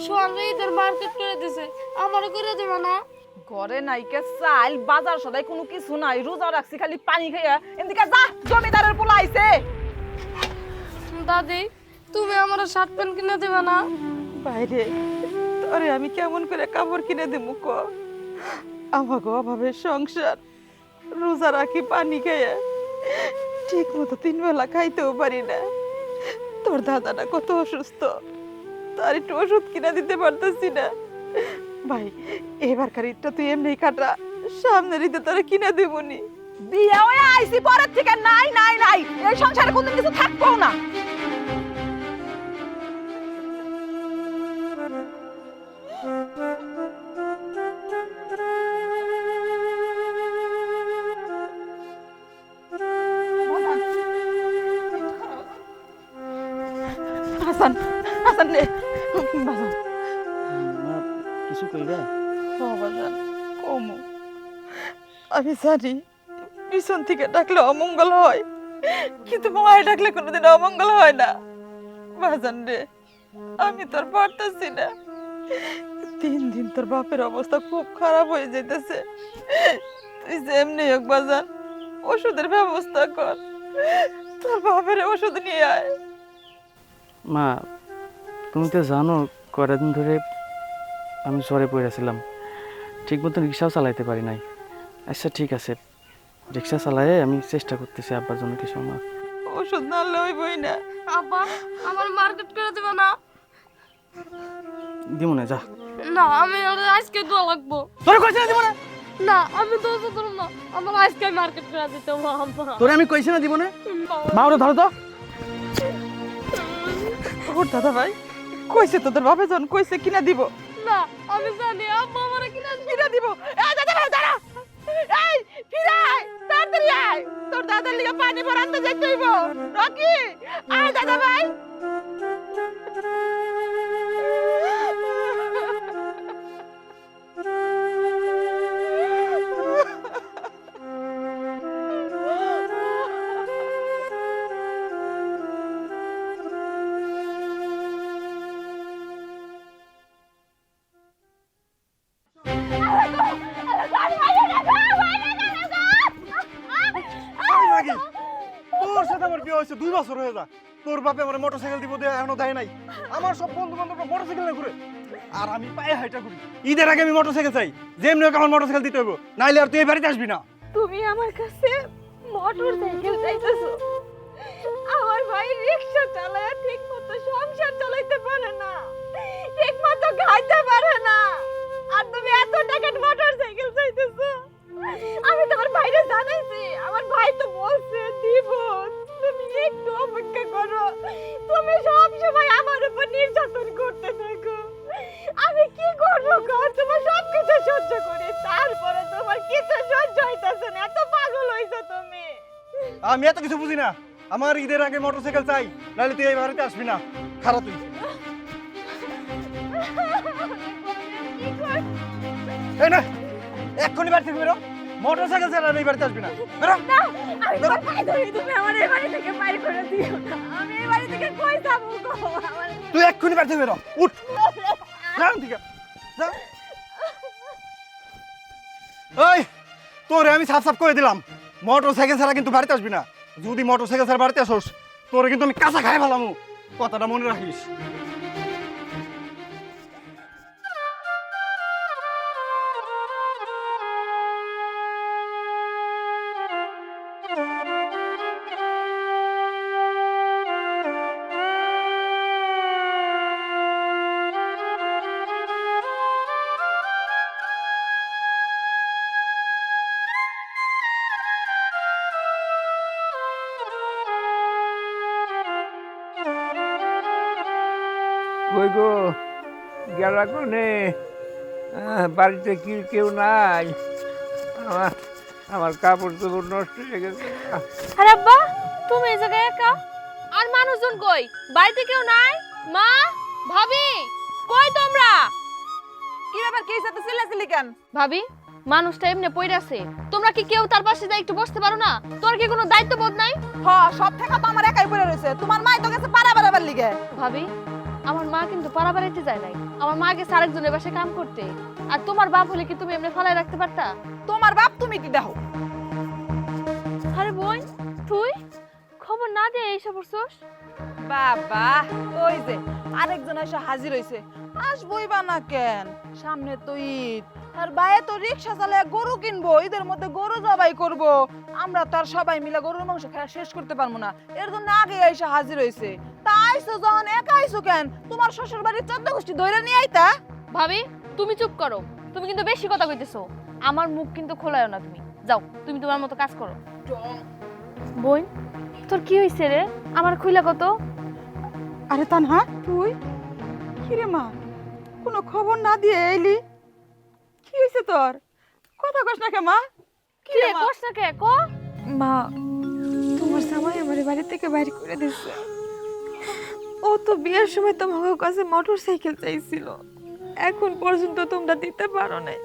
সোহানরে ঈদের মার্কেট করে দিছে, আমারও করে দেবে না? ঘরে নাইকে চাইল বাজার সদাই কোনো কিছু নাই, রোজা রাখছি খালি পানি খাইয়া। এদিকে যা, জমিদারের পোলা আইছে। দাদি, তুমি আমার শার্ট প্যান্ট কিনে দেবে না? বাইরে তোরে আমি কেমন করে কাপড় কিনে দেবো ক? আমাকে অভাবে সংসার, রোজা রাখি পানি খাইয়া ঠিক মতো 3 বেলা খাইতেও পারি না। তোর দাদাটা কত অসুস্থ, তার একটু ওষুধ কিনে দিতে পারতেছি না। ভাই এবারকার ঈদটা তুই এমনি কাটা, সামনের ঈদে তোরা কিনে দেবনি। বিয়ে হয়ে আইছি পরের থেকে নাই নাই নাই, এই সংসারে কোনদিন কিছু থাকবো না। হাসান, হাসান রে বাজান। মা কিছু কইবা? বাজান কমু, আমি জানি পিছন থেকে ডাকলে অমঙ্গল হয়, কিন্তু মায়ের ডাকলে কোনোদিন অমঙ্গল হয় না। বাজান রে, আমি তোর পারতেছি না। 3 দিন তোর বাপের অবস্থা খুব খারাপ হয়ে যাইতেছে। তুই যেমনি হোক বাজান ওষুধের ব্যবস্থা কর, তোর বাপের ওষুধ নিয়ে আয়। মা তুমি তো জানো কয়েকদিন ধরে আমি জ্বরে পড়েছিলাম, ঠিক মতো রিক্সাও চালাইতে পারি নাই। আচ্ছা ঠিক আছে, রিক্সা চালায়ে আমি চেষ্টা করতেছি আব্বার জন্য কিছু। মা ওষুধ না হলে হইবই না। আব্বা, আমার মার্কেট করে দেবে না? দিব না, যা। না, আমি আজকে দোয়া লাগবো। তোরে কইছি না দিব না? না, আমি দোয়া করব না, আমার আজকে মার্কেট করে দিতে হবে আব্বা। তোরে আমি কইছি না দিব না? মা ওরে ধরো তো। ওর দাদা ভাই কইছে তোদের বাপে জন কইছে কিনা দিব। না, আমি জানি আব্বা আমারে কিনা কিনা দিব। এই দাদা ভাই দাঁড়া, এই ফিরাই তাড়াতাড়ি আয়, তোর দাদার লিগে পানি ভরাতে যাইতে হইব। রকি আয় দাদা ভাই। তোর সাথে আমার বিয়ে হয়েছে 2 বছর হয়ে যা, তোর বাপে আমার মোটরসাইকেল দিব দিয়ে এখনো দেয় নাই। আমার সব বন্ধু বান্ধব মোটরসাইকেল না ঘুরে, আর আমি পায়ে হাইটা ঘুরি। ঈদের আগে আমি মোটরসাইকেল চাই, যেমনি হোক আমার মোটরসাইকেল দিতে হইব, নাইলে আর তুই এই বাড়িতে আসবি না। তুমি আমার কাছে মোটরসাইকেল চাইতেছো? আমার ভাই রিকশা চালায় ঠিক মতো সংসার চালাইতে পারে না, ঠিক মতো খাইতে পারে না, আর তুমি এত টাকার মোটরসাইকেল চাইতেছো? আমি তোমার ভাইরে জানাইছি, আমার ভাই তো বলছে দিব। তুমি একটু অপেক্ষা করো, তুমি সব সময় আমার উপর নির্যাতন করতে থাকো। আমি কি করবো গো? তোমার সবকিছু সহ্য করি, তারপরে তোমার কিছু সহ্য হইতাছে না, এত পাগল হইছো তুমি। আমি এত কিছু বুঝি না, আমার ঈদের আগে মোটরসাইকেল চাই, নাইলে তুই এই বাড়িতে আসবি না। খারাপ তুই কি কর? এই না, এক্ষুনি বাড়ি থেকে বেরো, মোটরসাইকেল ছাড়া এই বাড়িতে আসবি না। বেরো। না, আমি তোমার পায়ে ধরি, তুমি আমার এই বাড়ি থেকে বাইর করে দিও না। আমি এই বাড়ি থেকে কই যাবো গো? আমার তুই এক্ষুনি বাড়ি থেকে বেরো, উঠ। যা ঠিক আছে, যা। এই তোরে আমি সাফ সাফ করে দিলাম, মোটরসাইকেল ছাড়া কিন্তু বাড়িতে আসবি না। যদি মোটরসাইকেল ছাড়া বাড়িতে আসোস, তোরে কিন্তু আমি কাঁচা খাই ফেলামু, কথাটা মনে রাখিস। কই গো গেলা কোনে? বাড়িতে কি কেউ নাই? আমার আমার কাপড় চোপড় নষ্ট হয়ে গেছে। আরে আব্বা, তুমি এই জায়গায় একা? আর মানুষজন কই? বাড়িতে কেউ নাই? মা, ভাবি, কই তোমরা? কি ব্যাপার, কি হইছে? তো চিল্লাচিল্লি কেন? ভাবি, মানুষটা এমনি পড়ে আছে, তোমরা কি কেউ তার পাশে যাই একটু বসতে পারো না? তোর কি কোনো দায়িত্ববোধ নাই? হ, সব থেকে তো আমার একাই পড়ে রয়েছে, তোমার মাই তো গেছে পাড়া বেড়াবার লিগে। ভাবি, আমার মা কিন্তু পাড়া বাড়াইতে যায় নাই, আমার মা গেছে আরেকজনের বাসায় কাম করতে। আর তোমার বাপ হলে কি তুমি এমনি ফলায় রাখতে পারতা? তোমার বাপ তুমি কি দেখো? আরে বোন, তুই খবর না দিয়ে এইসব করছস? বাবা ওই যে আরেকজন এসে হাজির হইছে। আসবই বা না কেন, সামনে তো ঈদ, আর বাইরে তো রিক্সা চালায় গরু কিনবো, ঈদের মধ্যে গরু জবাই করব। আমরা তো আর সবাই মিলে গরুর মাংস খাওয়া শেষ করতে পারবো না, এর জন্য আগে এসে হাজির হইছে। তা আইসো যখন একা আইসো কেন? তোমার শ্বশুর বাড়ির 14 গোষ্ঠী ধরে নিয়ে আইতা। ভাবি তুমি চুপ করো, তুমি কিন্তু বেশি কথা কইতেছো। আমার মুখ কিন্তু খোলায়ও না তুমি। যাও, তুমি তোমার মতো কাজ করো। বোন, তোর কি হইছে রে? আমার খুইলা কত। আরে তানহা, তুই কিরে মা, কোনো খবর না দিয়ে এলি? কি হয়েছে তোর? কথা কস না কে মা? কি রে কষ্ট না কে ক? মা, তোমার জামাই আমার বাড়ি থেকে বাইরে করে দিয়েছে। ও তো বিয়ের সময় তোমার কাছে মোটরসাইকেল চাইছিল, এখন পর্যন্ত তোমরা দিতে পারো না।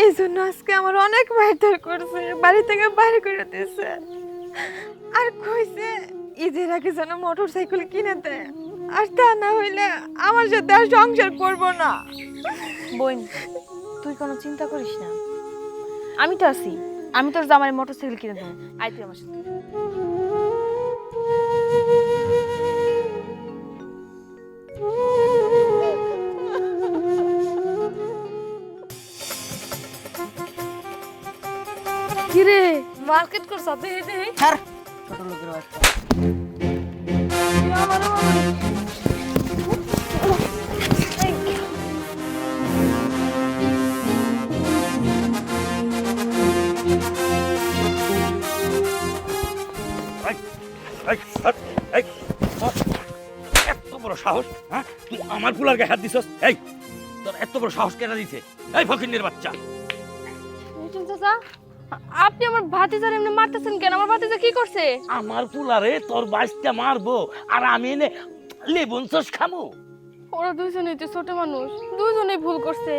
এই জন্য আজকে আমার অনেক মারধর করছে, বাড়ি থেকে বাইরে করে দিয়েছে। আর কইছে ঈদের আগে যেন মোটরসাইকেল কিনে দেয়, আর তা না হইলে আমার সাথে আর সংসার করব না। বোন, তুই কোনো চিন্তা করিস না, আমি তো আছি। আমি তোর জামাই মোটরসাইকেল কিনে দেবো, আয় তুই আমার সাথে। কিরে মার্কেট করছ? ছোট লোকের বাচ্চা। এত বড় সাহস, হ্যাঁ? তুই আমার পুলার গায়ে হাত দিছস? এই তোর এত বড় সাহস কেন দিছে? এই ফকিন্নের বাচ্চা! মিঠুন চাচা, আপনি আমার ভাতিজার এমনি মারতেছেন কেন? আমার ভাতিজা কি করছে? আমার পুলারে তোর বাইশটা মারবো আর আমি এনে লেবুন সস খামো? ওরা দুইজনেই তো ছোট মানুষ, দুইজনেই ভুল করছে,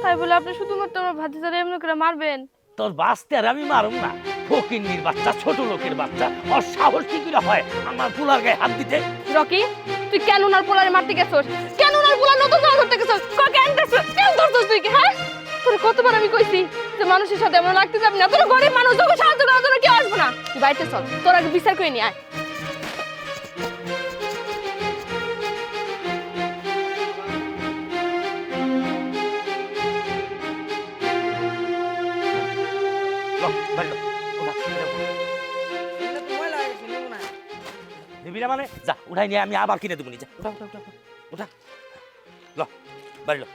তাই বলে আপনি শুধুমাত্র আমার ভাতিজার এমনি করে মারবেন? তোর বাঁচতে আর আমি মারুম না। ফকিন্নির বাচ্চা, ছোট লোকের বাচ্চা, ওর সাহস কি করে হয় আমার পুলার গায়ে হাত দিতে? রকি, তুই কেন ওনার পোলারে মারতে গেছস? কেন ওনার পোলার নতুন জামা ধরতে গেছস? কেন দেখছস? কেন ধরছস তুই? হ্যাঁ, তোর কতবার আমি কইছি যে মানুষের সাথে এমন লাগতে যাবি না। তোর গরিব মানুষ, তোকে সাহায্য করার জন্য কেউ আসবে না। তুই বাড়িতে চল, তোর আগে বিচার করে নিয়ে আয়। দিবি না মানে? যা উঠাই নিয়ে আমি আবার কিনে দেবো। যা উঠা উঠা উঠা উঠা, ল বাড়ি ল।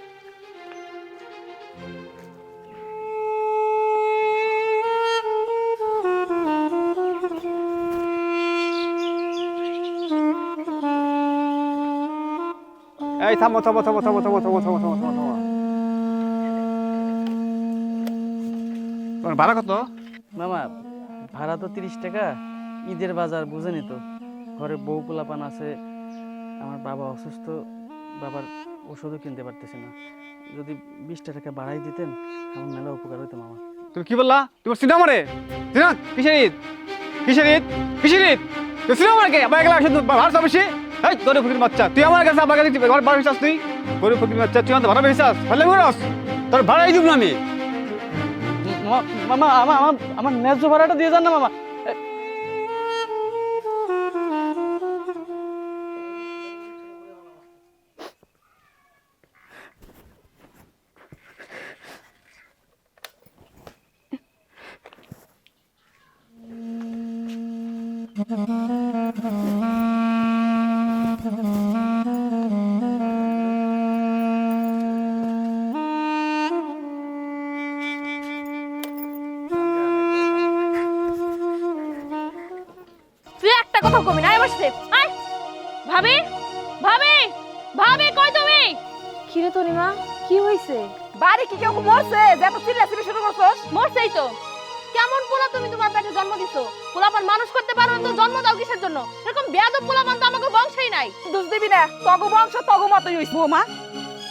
এই থামো থামো থামো থামো থামো থামো থামো থামো থামো থামো। তোমার ভাড়া কত? মামা ভাড়া তো 30 টাকা। ঈদের বাজার বুঝেনি তো, ঘরে বউ পোলাপান আছে, আমার বাবা অসুস্থ, বাবার ওষুধও কিনতে পারতেছে না। যদি 20 টাকা বাড়াই দিতেন আমার মেলা উপকার হইতো মামা। তুমি কি বললা? তোমার সিনেমা মারে সিনেমা কিসের ঈদ? কিসের ঈদ? কিসের ঈদ? তুই সিনেমা মারে কে? আমার একলা শুধু ভাড়া সব বেশি। এই গরিব ফকির বাচ্চা, তুই আমার কাছে আমার কাছে ঘর ভাড়া হিসাব, তুই গরিব ফকির বাচ্চা, তুই আমার ভাড়া হিসাব ফেলে ঘুরাস, তোর ভাড়াই দিব না আমি। মামা আমার আমার আমার ন্যায্য ভাড়াটা দিয়ে যান না মামা। তুই একটা কথা কবি না, আমার সাথে আয়। ভাবি, ভাবি, ভাবি, কই তুমি? কি রে তনিমা, কি হইছে? বাড়ি কি কেউ মরছে যে এত চিল্লাচিল্লি শুরু করছস? মরছেই তো। কেমন পোলা তুমি তোমার পেটে জন্ম দিছো? পোলাপান মানুষ করতে পারো না তো জন্ম দাও কিসের জন্য? এরকম বেয়াদব পোলাপান তো আমাকে বংশই নাই। দোষ দিবি না, তগো বংশ তগো মতই হইছে। বৌমা,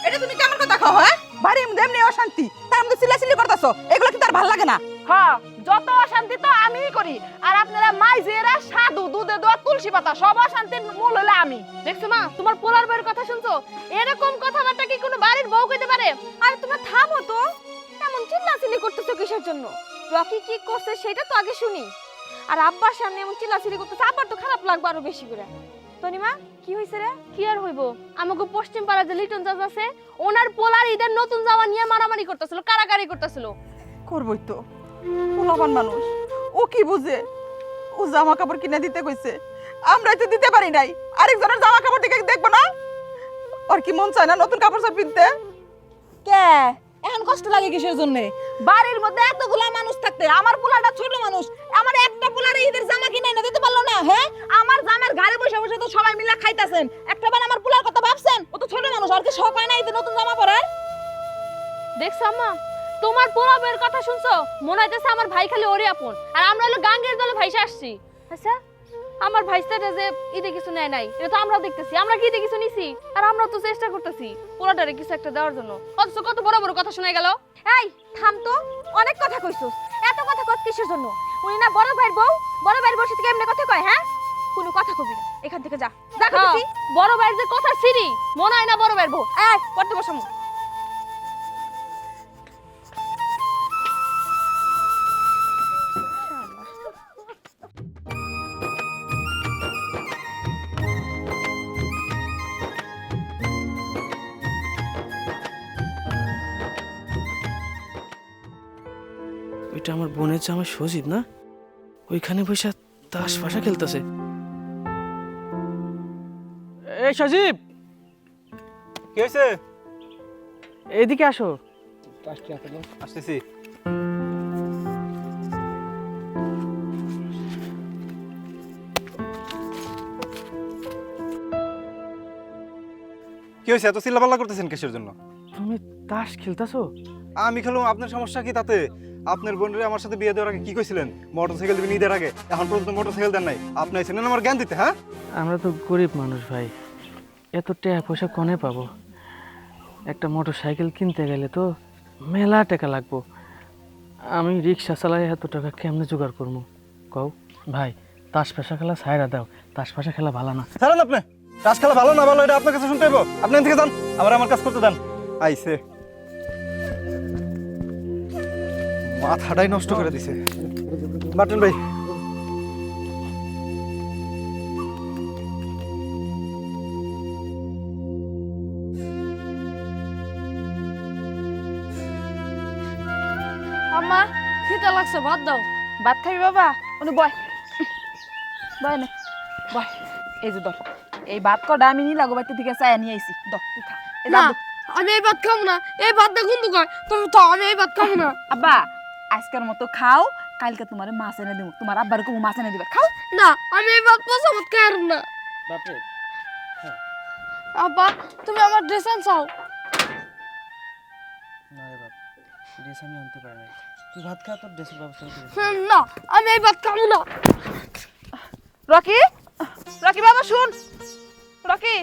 এটা তুমি কেমন কথা কও? হ্যাঁ, বাড়ি এমনি অশান্তি, তার মধ্যে চিল্লাচিল্লি করতেছো, এগুলো কি তার ভালো লাগে না? হ্যাঁ, যত অশান্তি তো আমিই করি, আর আপনারা মাইজেরা সাধু দুধে দোয়া তুলসী পাতা, সব অশান্তির মূল হলো আমি। দেখছো মা, তোমার পোলার বউয়ের কথা শুনছো? এরকম কথাবার্তা কি কোনো বাড়ির বউ কইতে পারে? আরে তোমরা থামো তো, এমন চিল্লাচিল্লি করতেছো কিসের জন্য? রকি কি করছে সেটা তো আগে শুনি। আর আব্বার সামনে এমন চিল্লাচিল্লি করতেছে, আব্বার তো খারাপ লাগবে আরো বেশি করে। তনিমা, কি হইছে রে? কি আর হইব, আমাকে পশ্চিম পাড়া যে লিটন চাচা আছে, ওনার পোলার ঈদের নতুন জামা নিয়ে মারামারি করতেছিল, কারাকারি করতেছিল। করবই তো, পোলাপান মানুষ, ও কি বুঝে? ও জামা কাপড় কিনে দিতে কইছে, আমরাই তো দিতে পারি নাই। আরেকজনের জামা কাপড় দিকে দেখবো না? ওর কি মন চায় না নতুন কাপড় সব কিনতে? কে এখন কষ্ট লাগে কিসের জন্য? বাড়ির মধ্যে এতগুলা মানুষ থাকতে আমার পোলাটা ছোট মানুষ, আমার একটা পোলারে ঈদের জামা কিনে না দিতে পারলো না? হ্যাঁ, আমার জামার ঘরে বসে বসে তো সবাই মিলে খাইতাছেন, একটা বার আমার পোলার কথা ভাবছেন? ও তো ছোট মানুষ, আর কি শখ হয় না ঈদের নতুন জামা পরার? দেখছো আম্মা, তোমার পোলা বউয়ের কথা শুনছো? মনে হইতেছে আমার ভাই খালি ওরে আপন, আর আমরা হলো গাঙ্গের দলে ভাইসা আসছি। আচ্ছা, আমার ভাইস্তাটা যে ঈদে কিছু নেয় নাই, এটা তো আমরাও দেখতেছি। আমরা কি ঈদে কিছু নিছি? আর আমরা তো চেষ্টা করতেছি পোলাটারে কিছু একটা দেওয়ার জন্য, অথচ কত বড় বড় কথা শোনা গেল। এই থাম তো, অনেক কথা কইছস, এত কথা কত কিসের জন্য? উনি না বড় ভাইয়ের বউ, বড় ভাইয়ের বউ সাথে কেমনে কথা কয়? হ্যাঁ, কোনো কথা কবি না, এখান থেকে যা যা কইছি। বড় ভাইয়ের যে কথা সিরি, মনে হয় না বড় ভাইয়ের বউ। এই পড়তে বসামু। ওইটা আমার বোনের জামাই সজীব না? ওইখানে বসে তাস পাশা খেলতেছে। এই সজীব, কি হয়েছে? এদিকে আসো। আসতেছি। কি হয়েছে? এত চিল্লাপাল্লা করতেছেন কিসের জন্য? তুমি তাস খেলতেছো? আমি খেলুম, আপনার সমস্যা কি তাতে? আপনার বোনের আমার সাথে বিয়ে দেওয়ার আগে কি কইছিলেন? মোটরসাইকেল দিবেন ঈদের আগে, এখন পর্যন্ত মোটরসাইকেল দেন নাই। আপনি আইছেন আমার জ্ঞান দিতে? হ্যাঁ, আমরা তো গরিব মানুষ ভাই, এত টাকা পয়সা কনে পাবো? একটা মোটর সাইকেল কিনতে গেলে তো মেলা টাকা লাগবো। আমি রিক্সা চালাই, এত টাকা কেমনে জোগাড় করবো কও? ভাই, তাস পাশা খেলা ছাইরা দাও, তাস পাশা খেলা ভালো না। ছাড়েন আপনি। তাস খেলা ভালো না ভালো এটা আপনার কাছে শুনতে হইব। আপনি এখান থেকে যান, আবার আমার কাজ করতে দেন। আইছে, মাথাটাই নষ্ট করে দিছে। মার্টিন ভাই, আম্মা, খিদা লাগছে, ভাত দাও। ভাত খাবি বাবা? উনি বয় বয় না, বয়। এই যে ধর, এই ভাত কটা আমি নি লাগো বাইতে থেকে চাই নিয়ে আইছি, ধর তুই খা। এই না, দাদু। আমি এই ভাত খাবো না, এই ভাত দা গুন্দু কয়। তুমি তো, আমি এই ভাত খাবো না। আব্বা, আজকের মতো খাও, কালকে তোমার মাছ এনে দেবো, তোমার আব্বার কো মাছ এনে দিবা, খাও। না, আমি এই ভাত পচা ভাত খাই না। বাপরে, আব্বা, তুমি আমার ড্রেস আনছাও? না রে বাপ, ড্রেস আমি আনতে পারি নাই। তুই ভাত খা, তোর ড্রেসের ব্যবস্থা করে দিবো। না, আমি এই ভাত খাবো না। রকি, রকি বাবা শুন, রকি,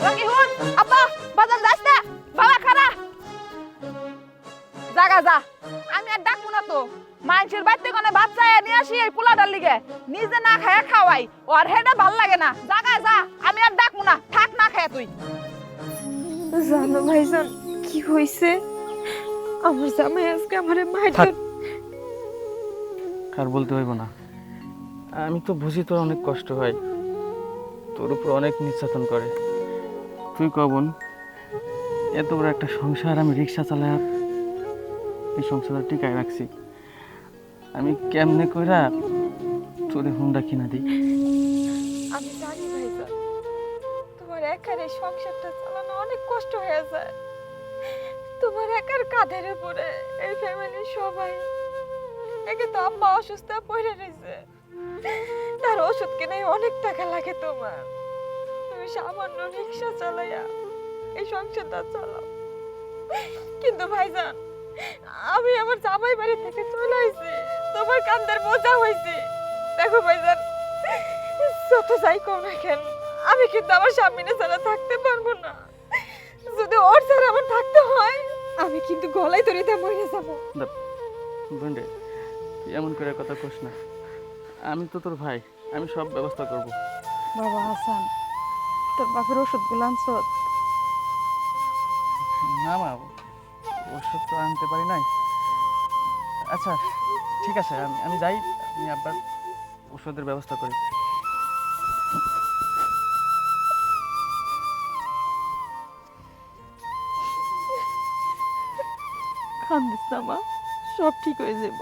রকি শুন। আব্বা, বাজার যাস না, বাবা খারা জাগা যা। আমি আর ডাকবো না তো, মানুষের বাড়িতে কোনে বাচ্চা নিয়ে আসি এই পোলাটার লিগে, নিজে না খায় খাওয়াই, ও আর হেটা ভাল লাগে না। জাগা যা, আমি আর ডাকবো না, থাক না খায় তুই। জানো ভাইজান কি হইছে? আমার জামাই আজকে আমারে মাইর। থাক। আর বলতে হইব না, আমি তো বুঝি তোর অনেক কষ্ট হয়, তোর উপর অনেক নির্যাতন করে। তুই কবন এত বড় একটা সংসার আমি রিক্সা চালায় এই সংসারটা টিকায় রাখছি, আমি কেমনে কইরা তোরে হুন্ডা কিনা দিই? আমি জানি ভাইজান, তোমার একার এই সংসারটা চালানো অনেক কষ্ট হয়ে যায়। তোমার একার কাঁধের উপরে এই ফ্যামিলির সবাই। একে তো আম্মা অসুস্থ পড়ে রয়েছে, তার ওষুধ কিনে অনেক টাকা লাগে তোমার। তুমি সামান্য রিক্সা চালাইয়া এই সংসারটা চালাও। কিন্তু ভাইজান, আমি আমার জামাই বাড়ি থেকে চলে আইছি, তোমার কান্দের বোঝা হয়েছে। দেখো ভাইজান, যত যাই কম না কেন, আমি কিন্তু আমার স্বামীনে ছাড়া থাকতে পারবো না। যদি ওর ছাড়া আমার থাকতে হয়, আমি কিন্তু গলায় দড়িতে মরে যাবো। বন্ধে, তুই এমন করে কথা কোস না, আমি তো তোর ভাই, আমি সব ব্যবস্থা করব। বাবা হাসান, তোর বাপের ওষুধগুলো আনছ? না মা, ওষুধ তো আনতে পারি নাই। আচ্ছা ঠিক আছে, আমি যাই, আমি আবার ওষুধের ব্যবস্থা করি। কান্দিস না মা, সব ঠিক হয়ে যাব।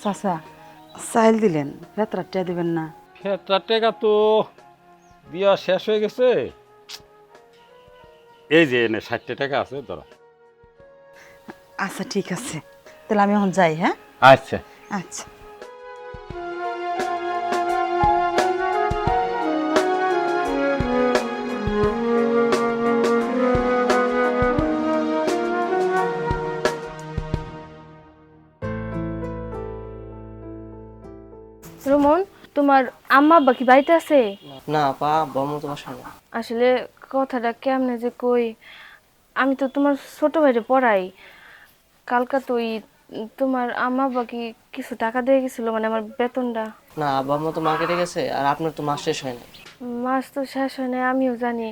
চাচা চাইল দিলেন, ভেতরাটা দিবেন না? ফেরতার টাকা তো দিয়া শেষ হয়ে গেছে। এই যে এনে 60 টাকা আছে ধরো। আচ্ছা ঠিক আছে, তাহলে আমি এখন যাই। হ্যাঁ আচ্ছা। আচ্ছা। রোমন, তোমার আম্মা আব্বা কি বাড়িতে আছে? না আপা, বর্ম তোমার সামনে। আসলে কথাটা কেমনে যে কই, আমি তো তোমার ছোট ভাইরে পড়াই। কালকা তো তোমার আম্মা আব্বা কি কিছু টাকা দিয়ে গেছিল, মানে আমার বেতনটা। না, বর্ম তো মার্কেটে গেছে, আর আপনার তো মাস শেষ হয় না। মাস তো শেষ হয় না, আমিও জানি।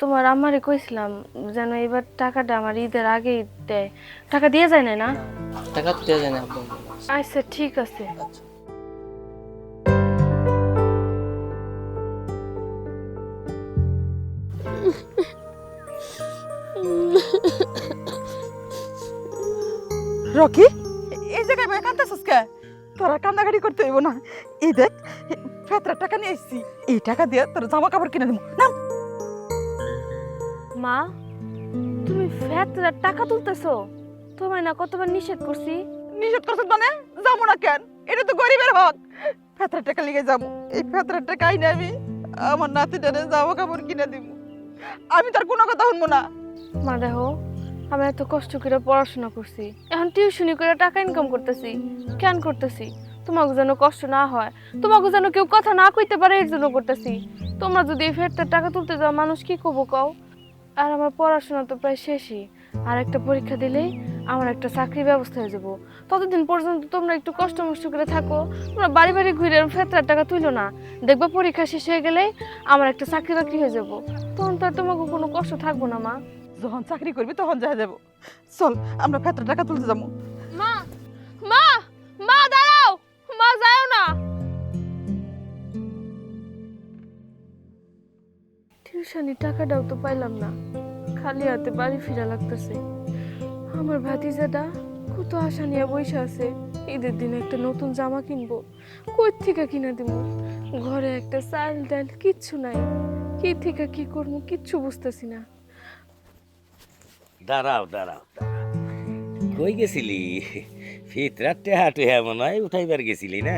তোমার আম্মারে কইছিলাম যেন এবার টাকাটা আমার ঈদের আগেই দেয়। টাকা দিয়ে যায় না? না, টাকা তো দেওয়া যায় না আব্বা। আচ্ছা ঠিক আছে। রকি, এই জায়গায় বয়ে কান্দাছিস কে? তোরা কান্দাকাটি করতে হইব না। এই দেখ, ফেতরার টাকা নিয়ে এসেছি, এই টাকা দিয়ে তোর জামা কাপড় কিনে দেবো। না মা, তুমি ফেতরার টাকা তুলতেছো? তোমায় না কতবার নিষেধ করছি। নিষেধ করছিস মানে? যাবো না কেন? এটা তো গরিবের হক। ফেতরার টাকা লিগে যাবো, এই ফেতরার টাকা আইনে আমি আমার নাতিটারে জামা কাপড় কিনে দিব। আমি তার কোনো কথা শুনবো না। মা দেখো, আমি এত কষ্ট করে পড়াশোনা করছি, এখন টিউশনি করে টাকা ইনকাম করতেছি। কেন করতেছি? তোমাকে যেন কষ্ট না হয়, তোমাকে যেন কেউ কথা না কইতে পারে, এর জন্য করতেছি। তোমরা যদি এই ফেরটার টাকা তুলতে যাও, মানুষ কি করবো কও? আর আমার পড়াশোনা তো প্রায় শেষই, আর একটা পরীক্ষা দিলেই আমার একটা চাকরির ব্যবস্থা হয়ে যাবো। ততদিন পর্যন্ত তোমরা একটু কষ্ট মষ্ট করে থাকো, তোমরা বাড়ি বাড়ি ঘুরে ফেরটার টাকা তুইলো না। দেখবো পরীক্ষা শেষ হয়ে গেলে আমার একটা চাকরি বাকরি হয়ে যাবো, তখন তো আর তোমাকে কোনো কষ্ট থাকবো না। মা, যখন চাকরি করবি তখন যা যাবো। চল আমরা ফেতরার টাকা তুলতে যাবো। মা, মা, মা দাঁড়াও, মা যাও না। টিউশনি টাকাটাও তো পাইলাম না, খালি হাতে বাড়ি ফিরা লাগতেছে। আমার ভাতিজাটা কত আশা নিয়ে বসে আছে, ঈদের দিনে একটা নতুন জামা কিনবো, কই থেকে কিনে দিব? ঘরে একটা চাল ডাল কিচ্ছু নাই, কি থেকে কি করবো কিচ্ছু বুঝতেছি না। দাঁড়াও দাঁড়াও কই গেছিলি? ফিতরার টেহা টেহা মনে হয় উঠাইবার গেছিলি না?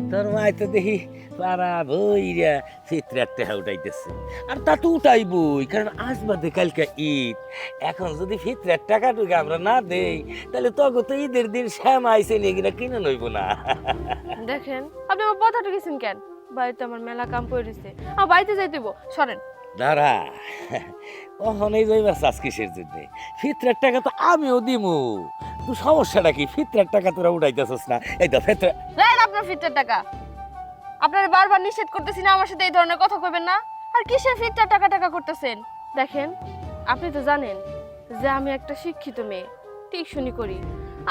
তোর মায় তো দেখি পাড়া বইরা ফিতরার টেহা উঠাইতেছে, আর তা তো উঠাইবই, কারণ আজ বাদে কালকে ঈদ। এখন যদি ফিতরার টাকাটুকু আমরা না দেই, তাহলে তখন তো ঈদের দিন শ্যাম আইসে নিয়ে কিনা কিনে নইব না। দেখেন, আপনি আমার কথাটা গেছেন কেন? বাড়িতে আমার মেলা কাম করে দিছে, আমার বাড়িতে যাইতে হইব। সরেন, দাঁড়া, কখনই যাইবার চাষ কিসের জন্য? ফিতরার টাকা তো আমিও দিমু। তুই সমস্যাটা কি? ফিতরার টাকা তোরা উঠাইতেছস না? এই তো ফিতরা। রাইন আপনার ফিরটার টাকা। আপনারা বারবার নিষেধ করতেছি না আমার সাথে এই ধরনের কথা কইবেন না। আর কিসের ফিরটার টাকা টাকা করতেছেন? দেখেন, আপনি তো জানেন যে আমি একটা শিক্ষিত মেয়ে, টিউশনি করি।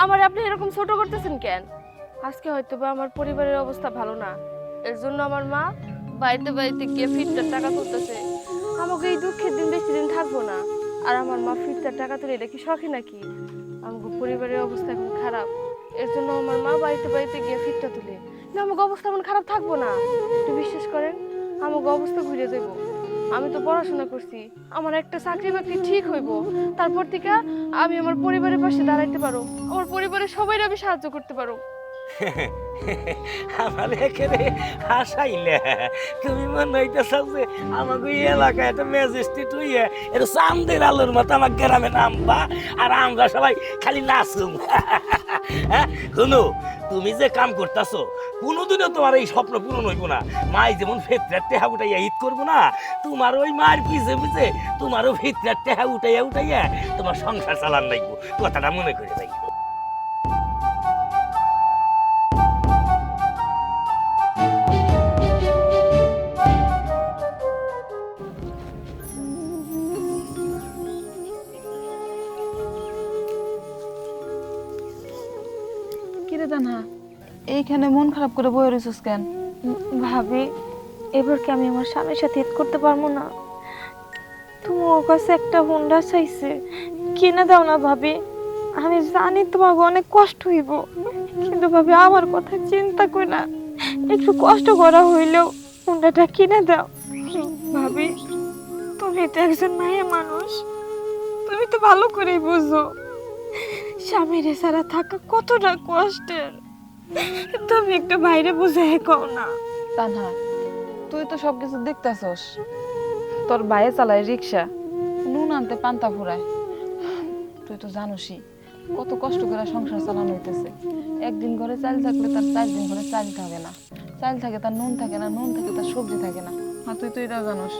আমার আপনি এরকম ছোট করতেছেন কেন? আজকে হয়তো বা আমার পরিবারের অবস্থা ভালো না, এর জন্য আমার মা বাড়িতে বাড়িতে গিয়ে ফিরটার টাকা তুলতেছে। আমাকে এই দুঃখের দিন বেশি দিন থাকবো না। আর আমার মা ফিরটার টাকা তুলে এটা কি শখে নাকি? আমাকে পরিবারের অবস্থা এখন খারাপ, এর জন্য আমার মা বাড়িতে বাড়িতে গিয়ে ফিরটা তুলে। না, আমাকে অবস্থা এমন খারাপ থাকবো না। একটু বিশ্বাস করেন, আমাকে অবস্থা ঘুরে যাব। আমি তো পড়াশোনা করছি, আমার একটা চাকরি বাকরি ঠিক হইব, তারপর থেকে আমি আমার পরিবারের পাশে দাঁড়াইতে পারো, আমার পরিবারের সবাই আমি সাহায্য করতে পারো। আমার এখানে হাসাইলে তুমি মনে হইতেছাও যে আমাকে এই এলাকায় একটা ম্যাজিস্ট্রেট হইয়া এটা চান্দের আলোর মতো আমার গ্রামে নামবা আর আমরা সবাই খালি নাচুম। হ্যাঁ শুনো, তুমি যে কাম করতেছো কোনোদিনও তোমার এই স্বপ্ন পূরণ হইব না। মাই যেমন ফেতরার টেহা উঠাইয়া ঈদ করবো না, তোমার ওই মায়ের পিছে পিছে তোমারও ফেতরার টেহা উঠাইয়া উঠাইয়া তোমার সংসার চালান লাগবো। কথাটা মনে করে যাইব। কিরে জানা, এইখানে মন খারাপ করে বয়ে রইছিস কেন? ভাবি, এবার কি আমি আমার স্বামীর সাথে ঈদ করতে পারবো না? তুমি ওর কাছে একটা হুন্ডা চাইছে, কিনে দাও না ভাবি। আমি জানি তোমাকে অনেক কষ্ট হইব, কিন্তু ভাবি আমার কথা চিন্তা করে না, একটু কষ্ট করা হইলেও হুন্ডাটা কিনে দাও। ভাবি, তুমি তো একজন মায়ের মানুষ, তুমি তো ভালো করেই বুঝো স্বামীর ছাড়া থাকা কতটা কষ্টের। তুমি একটু বাইরে বুঝে কও না। তানহা, তুই তো সবকিছু দেখতেছস। তোর ভাইয়ে চালায় রিক্সা, নুন আনতে পান্তা ফুরায়। তুই তো জানোসই কত কষ্ট করে সংসার চালানো হইতেছে। একদিন ঘরে চাল থাকলে তার 4 দিন ঘরে চাল থাকে না, চাল থাকে তার নুন থাকে না, নুন থাকে তার সবজি থাকে না। আর তুই তো এটা জানোস,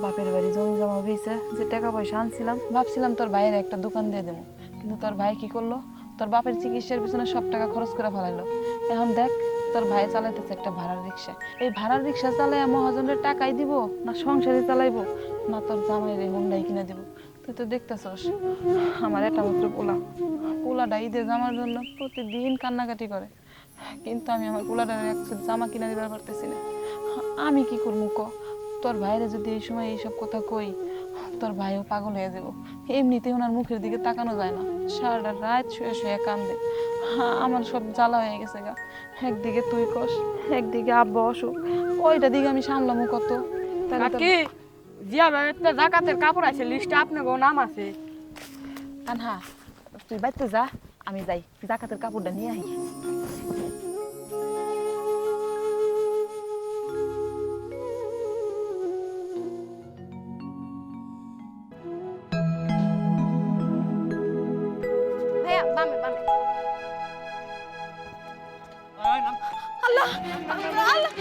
বাপের বাড়ি জমি জমা বেচে যে টাকা পয়সা আনছিলাম, ভাবছিলাম তোর ভাইয়ের একটা দোকান দিয়ে দেবো, কিন্তু তোর ভাই কি করলো? তোর বাপের চিকিৎসার পিছনে সব টাকা খরচ করে ফেলাইলো। এখন দেখ, তোর ভাই চালাইতেছে একটা ভাড়ার রিক্সা। এই ভাড়ার রিক্সা চালাই মহাজনের টাকাই দিব, না সংসারে চালাইবো, না তোর জামাইরে হুন্ডাই কিনে দিব? তুই তো দেখতেছস আমার একটা মাত্র পোলাটা ঈদের জামার জন্য প্রতিদিন কান্নাকাটি করে, কিন্তু আমি আমার পোলাটার একটা জামা কিনে দিবার পারতেছি না। আমি কি করবো ক? তোর ভাইরে যদি এই সময় এইসব কথা কই, তোর ভাইও পাগল হয়ে যাব। এমনিতে ওনার মুখের দিকে তাকানো যায় না, সারাটা রাত শুয়ে শুয়ে কান্দে। আমার সব জ্বালা হয়ে গেছে গা। একদিকে তুই কস, একদিকে আব্বা অসুখ, ওইটা দিকে আমি সামলামু কত? তাহলে তো- কাকি, জিয়া ভাইয়ের জাকাতের কাপড় আছে, লিস্টে আপনার নাম আছে। আনহা, তুই বাইতে যা, আমি যাই জাকাতের কাপড়টা নিয়ে আই। ভাইয়া, বামে বামে। আল্লাহ আল্লাহ আল্লাহ,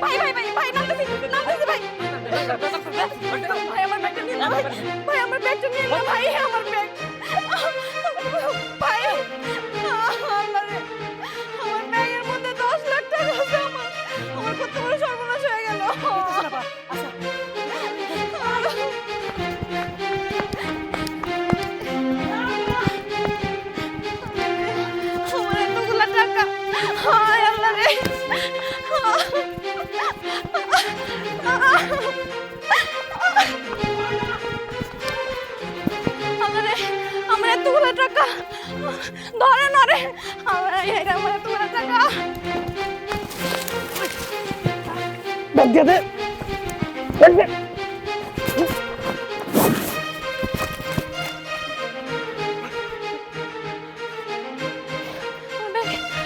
ভাই ভাই ভাই ভাই, নামতেছি নামতেছি ভাই। ভাই আমার ব্যাগটা নিয়ে নাও, ভাই আমার ব্যাগটা নিয়ে নাও, ভাই আমার ব্যাগ। ভাই, আল্লাহ রে, আমার ব্যাগের মধ্যে 10 লাখ টাকা আছে। আমার কত বড় সর্বনাশ হয়ে গেল। আমার এতগুলা টাকা, হায় আল্লাহ রে। আল্লাহ রে, আমার এতগুলা টাকা, ধরে না রে, আমার এতগুলা টাকা।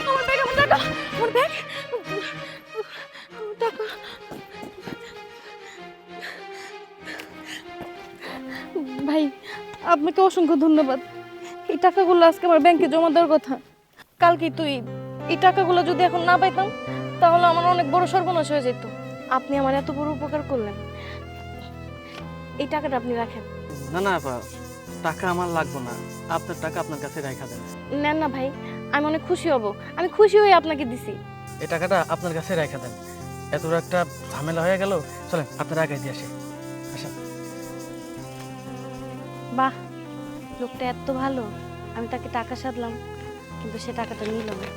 আমার ব্যাগ, আমার টাকা, আমার ব্যাগ, টাকা। ভাই, আপনাকে অসংখ্য ধন্যবাদ। এই টাকাগুলো আজকে আমার ব্যাংকে জমা দেওয়ার কথা, কালকে তুই এই টাকাগুলো যদি এখন না পাইতাম তাহলে আমার অনেক বড় সর্বনাশ হয়ে যেত। আপনি আমার এত বড় উপকার করলেন। এই টাকাটা আপনি রাখেন। না না আপা, টাকা আমার লাগবে না, আপনার টাকা আপনার কাছে রাখা দেন। নেন না ভাই, আমি অনেক খুশি হব। আমি খুশি হয়ে আপনাকে দিছি। এই টাকাটা আপনার কাছে রাখা দেন। এত বড় একটা ঝামেলা হয়ে গেল, চলেন আপনার আগে দিয়ে আসি। আসেন। বাহ, লোকটা এত ভালো। আমি তাকে টাকা সাধলাম, কিন্তু সে টাকাটা নিল না।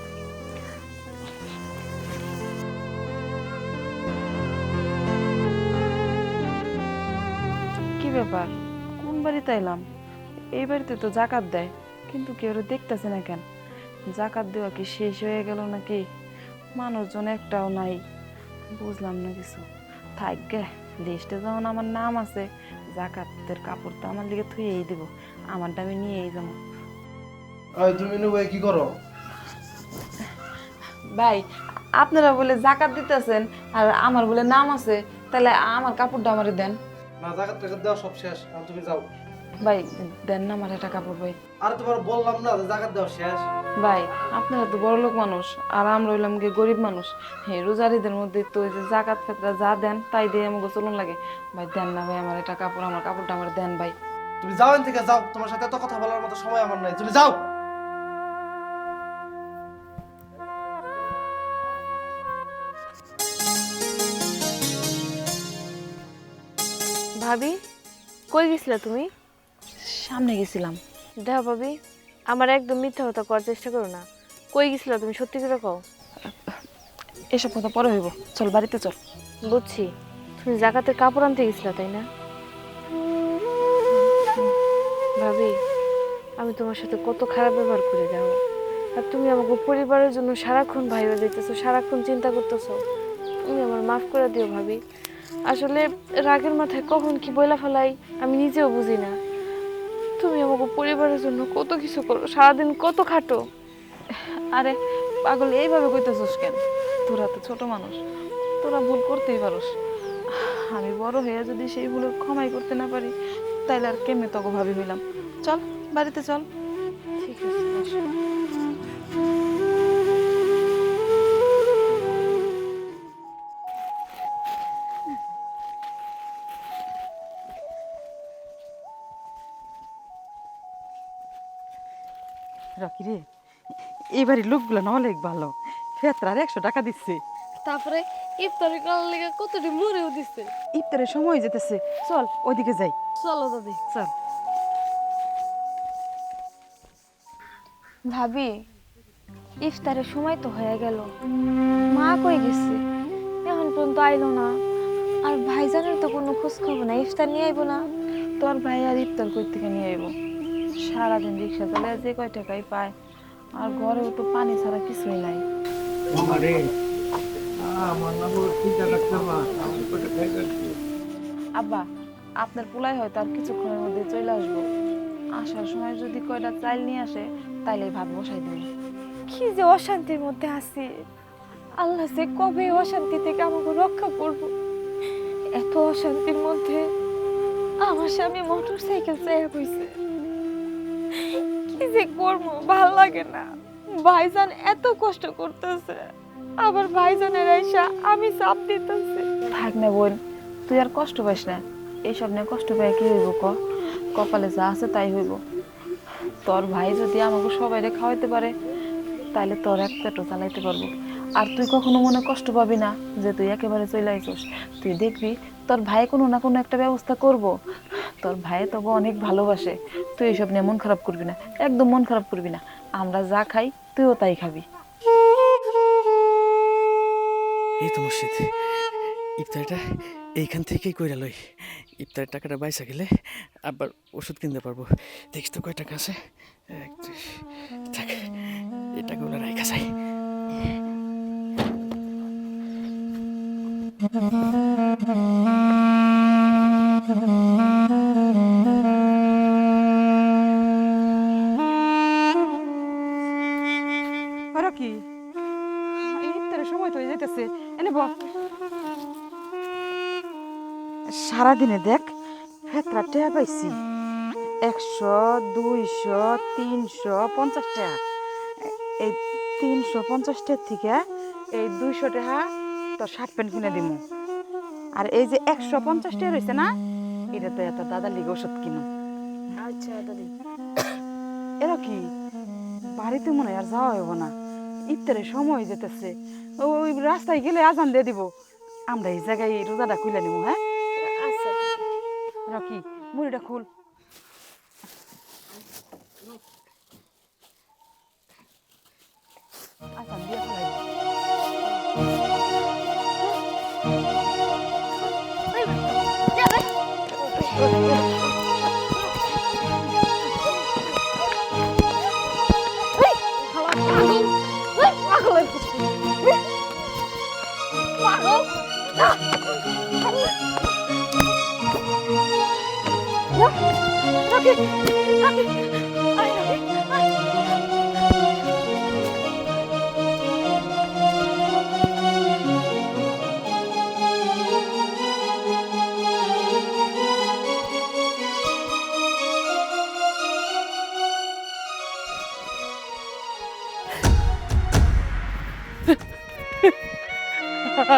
কি ব্যাপার, কোন বাড়িতে এলাম? এই বাড়িতে তো জাকাত দেয়, কিন্তু কেউ দেখতেছে না কেন? জাকাত দেওয়া কি শেষ হয়ে গেল নাকি? মানুষজন একটাও নাই, বুঝলাম না কিছু। থাক গে, লিস্টে যখন আমার নাম আছে, জাকাতের কাপড় তো আমার দিকে থুয়েই দেবো, আমারটা আমি নিয়েই যাবো। তুমি ভাই কি করো? ভাই, আপনারা বলে জাকাত দিতেছেন আর আমার বলে নাম আছে, তাহলে আমার কাপড়টা আমারে দেন। না, জাকাত টাকাত দেওয়া সব শেষ, আর তুমি যাও। ভাই দেন না আমার একটা কাপড়। ভাই আর তোমার বললাম না যে জাকাত দেওয়া শেষ। ভাই, আপনারা তো বড় লোক মানুষ আর আমরা হইলাম গিয়ে গরিব মানুষ। হ্যাঁ, রোজারিদের মধ্যে তো ওই যে জাকাত ফেতরা যা দেন তাই দিয়ে আমাকে চলুন লাগে। ভাই দেন না ভাই আমার একটা কাপড়, আমার কাপড়টা আমার দেন ভাই। তুমি যাও এখান থেকে, যাও। তোমার সাথে এত কথা বলার মতো সময় আমার নাই, তুমি যাও। ভাবি, কই গেছিলা তুমি? সামনে গেছিলাম। দেখো ভাবি, আমার একদম মিথ্যা কথা করার চেষ্টা করো না। কই গেছিলা তুমি, সত্যি করে কও। এসব কথা পরে হইব, চল বাড়িতে চল। বুঝছি, তুমি জাকাতের কাপড় আনতে গেছিলা তাই না? ভাবি, আমি তোমার সাথে কত খারাপ ব্যবহার করে যাও, আর তুমি আমাকে পরিবারের জন্য সারাক্ষণ ভাইবা যাইতেছো, সারাক্ষণ চিন্তা করতেছো। তুমি আমার মাফ করে দিও ভাবি। আসলে রাগের মাথায় কখন কি বইলা ফেলাই আমি নিজেও বুঝি না। তুমি আমাকে পরিবারের জন্য কত কিছু করো, সারাদিন কত খাটো। আরে পাগল, এইভাবে কইতেছিস কেন? তোরা তো ছোট মানুষ, তোরা ভুল করতেই পারোস। আমি বড় হয়ে যদি সেই ভুলের ক্ষমাই করতে না পারি, তাইলে আর কেমনে তোকে ভাবি হইলাম। চল বাড়িতে চল। ঠিক আছে, বসো। রকি রে, এবারে লোকগুলো না অনেক ভালো। ফেতরার 100 টাকা দিচ্ছে। তারপরে ইফতারি করার লেগে কতটি মুড়েও দিচ্ছে। ইফতারের সময় যেতেছে, চল ওইদিকে যাই। চলো দাদি। চল। ভাবি, ইফতারের সময় তো হয়ে গেল, মা কই গেছে? এখন পর্যন্ত আইলো না। আর ভাইজানের তো কোনো খোঁজ খবর না, ইফতার নিয়ে আইবো না। তোর ভাই আর ইফতার কই থেকে নিয়ে আইব? সারাদিন রিক্সা চালায় যে কয় টাকাই পায়, আর ঘরেও তো পানি ছাড়া কিছুই নাই। আমারে আমার না বড় চিন্তা রাখতাম না, আমি কটা খাই যাচ্ছি। আব্বা, আপনার পোলাই হয়তো আর কিছুক্ষণের মধ্যে চলে আসবো। আসার সময় যদি কয়টা চাইল নিয়ে আসে, তাইলে ভাত বসাই দেব। কি যে অশান্তির মধ্যে আছি, আল্লাহ যে কবে এই অশান্তি থেকে আমাকে রক্ষা করব। এত অশান্তির মধ্যে আমার স্বামী মোটর সাইকেল চাইয়া কইছে। কি যে করবো, ভাল লাগে না। ভাইজান এত কষ্ট করতেছে, আবার ভাইজানের আইসা আমি চাপ দিতেছি। থাক না বোন, তুই আর কষ্ট পাইস না। এইসব নিয়ে কষ্ট পাই কি হইব? কপালে যা আছে তাই হইব। তোর ভাই যদি আমাকে সবাই খাওয়াইতে পারে, তাইলে তোর এক পেটও চালাইতে পারবো। আর তুই কখনো মনে কষ্ট পাবি না যে তুই একেবারে চলে আইছস। তুই দেখবি তোর ভাই কোনো না কোনো একটা ব্যবস্থা করব। তোর ভাই তোকে অনেক ভালোবাসে। তুই এইসব নিয়ে মন খারাপ করবি না, একদম মন খারাপ করবি না। আমরা যা খাই তুইও তাই খাবি। এই তো মুর্শিদ, ইফতারটা এইখান থেকেই কইরা লই। ইফতারের টাকাটা বাইসা গেলে আবার ওষুধ কিনতে পারবো। দেখিস তো কয় টাকা আছে? 31। থাক, এই টাকাগুলো রাইখা যাই। রকি, ইফতারের সময় তো হয়ে যাইতেছে, এনে বস। সারাদিনে দেখ ফেতরা টাকা পাইছি 100, 200, 350 টাকা। এই 350 টাকার থেকে এই 200 টাকা তোর শার্ট প্যান্ট কিনে দিব। আর এই যে 150 টাকা রয়েছে না, এটা তো এত দাদার লিগে ওষুধ কিনো। আচ্ছা দাদি। এরা কি বাড়িতে মনে হয় আর যাওয়া হইব না, ইফতারের সময় যেতেছে, ওই রাস্তায় গেলে আজান দিয়ে দিব, আমরা এই জায়গায় রোজাটা খুলে নিব। হ্যাঁ আচ্ছা রকি, মুড়িটা খুল। আজান দিয়ে ফেলাই।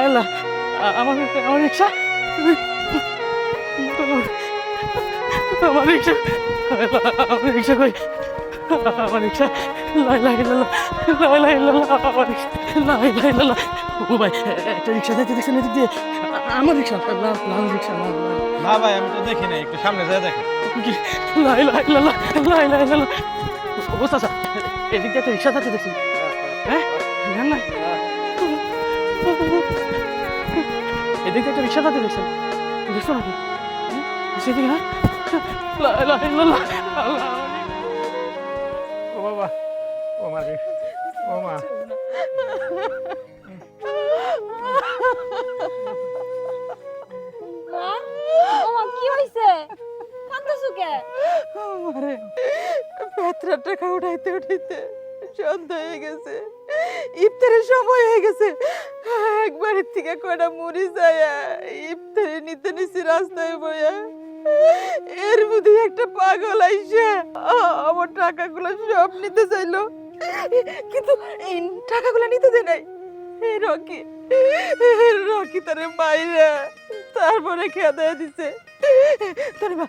আল্লাহ, আমার আমার রিক্সা, আমার রিক্সা, আমার রিক্সা কই, আমার রিক্সা, লাই লাই লাল্লা, লাই লাই লাল্লা, আমার রিক্সা, লাই লাই লাল্লা। ও ভাই, একটা রিক্সা যাইতে দেখছেন এদিক দিয়ে, আমার রিক্সা, লাল লাল রিক্সা, লাল লাল। না ভাই, আমি তো দেখি নাই, একটু সামনে যায় দেখেন। লাই লাই লাল্লা, লাই লাই লাল্লা। ও চাচা, এদিক দিয়ে একটা রিক্সা যাচ্ছে দেখছেন? হ্যাঁ, জান না? এদিক দিয়ে একটা রিক্সা যাচ্ছে দেখছেন? দেখছো নাকি? সেদিকে না? লাই লাই লাল্লা, ও বাবা, ও মা রে, ও মা। ওমা কি হইছে? কাঁদতেছো কে? আমারে পেট্রার টাকা উঠাইতে উঠাইতে সন্ধ্যা হয়ে গেছে, ইফতারের সময় হয়ে গেছে। একবারের থেকে কয়টা মুড়ি যায়া ইফতারে নিতে নিছি রাস্তায় বইয়া, এর মধ্যে একটা পাগল আইসে আমার টাকাগুলো সব নিতে চাইলো, কিন্তু এই টাকাগুলো নিতে দেয় নাই। এই রকি, রকি তারে মাইরা তারপরে খেয়ে দিছে। তোর মা